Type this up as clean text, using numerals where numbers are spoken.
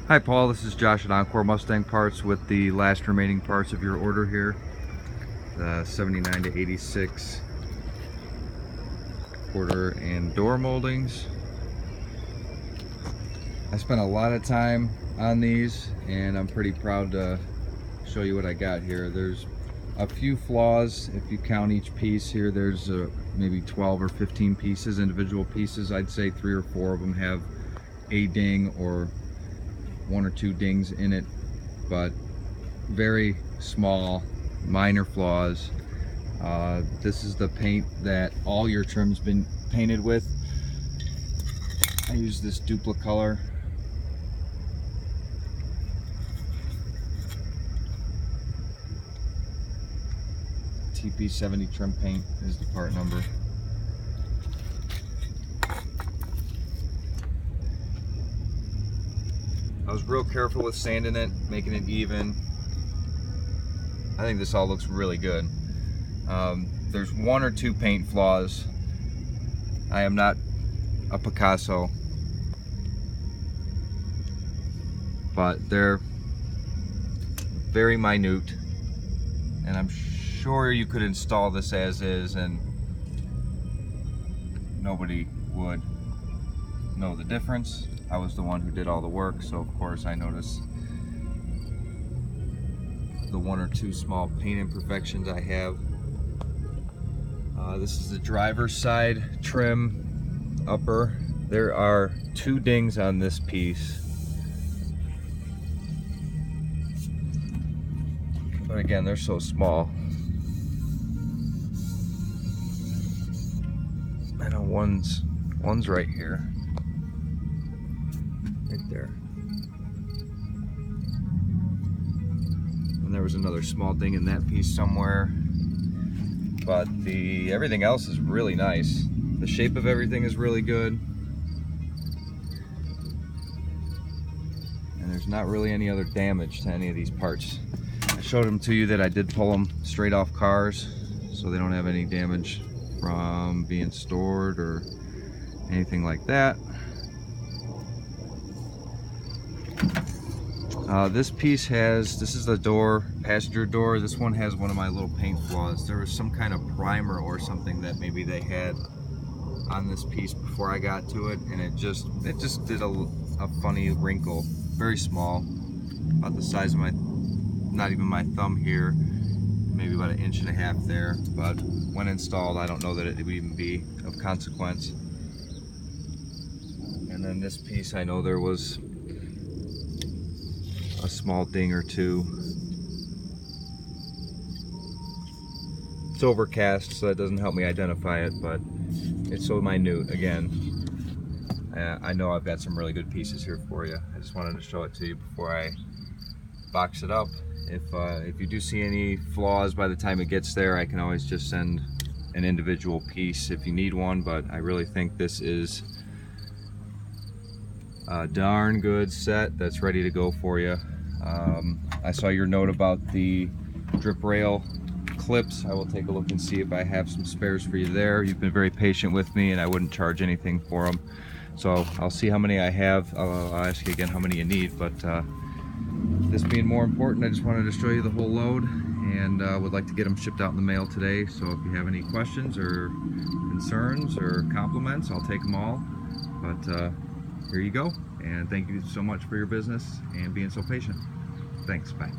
Hi Paul, this is Josh at Encore Mustang Parts with the last remaining parts of your order here. The 79 to 86 quarter and door moldings. I spent a lot of time on these and I'm pretty proud to show you what I got here. There's a few flaws if you count each piece here. There's maybe 12 or 15 pieces, individual pieces. I'd say 3 or 4 of them have a ding or 1 or 2 dings in it, but very small, minor flaws. This is the paint that all your trim's been painted with. I use this Duplicolor. TP70 trim paint is the part number. I was real careful with sanding it, making it even. I think this all looks really good. There's 1 or 2 paint flaws. I am not a Picasso, but they're very minute, and I'm sure you could install this as is and nobody would know the difference. I was the one who did all the work, so of course I noticed the 1 or 2 small paint imperfections I have. This is the driver's side trim upper. There are 2 dings on this piece, but again, they're so small. I know one's right here. Right there. And there was another small ding in that piece somewhere. But everything else is really nice. The shape of everything is really good. And there's not really any other damage to any of these parts. I showed them to you that I did pull them straight off cars, so they don't have any damage from being stored or anything like that. This piece this is the door, passenger door. This one has one of my little paint flaws. There was some kind of primer or something that maybe they had on this piece before I got to it, and it just did a funny wrinkle, very small, about the size of not even my thumb here, maybe about 1.5 inches there. But when installed, I don't know that it would even be of consequence. And then this piece, I know there was a small ding or 2. It's overcast, so that doesn't help me identify it, but it's so minute. Again, I know I've got some really good pieces here for you. I just wanted to show it to you before I box it up. If you do see any flaws by the time it gets there, I can always just send an individual piece if you need one, but I really think this is a darn good set that's ready to go for you. I saw your note about the drip rail clips. I will take a look and see if I have some spares for you there. You've been very patient with me and I wouldn't charge anything for them. So I'll see how many I have. I'll ask you again how many you need, but this being more important, I just wanted to show you the whole load and would like to get them shipped out in the mail today. So if you have any questions or concerns or compliments, I'll take them all. But here you go, and thank you so much for your business and being so patient. Thanks, bye.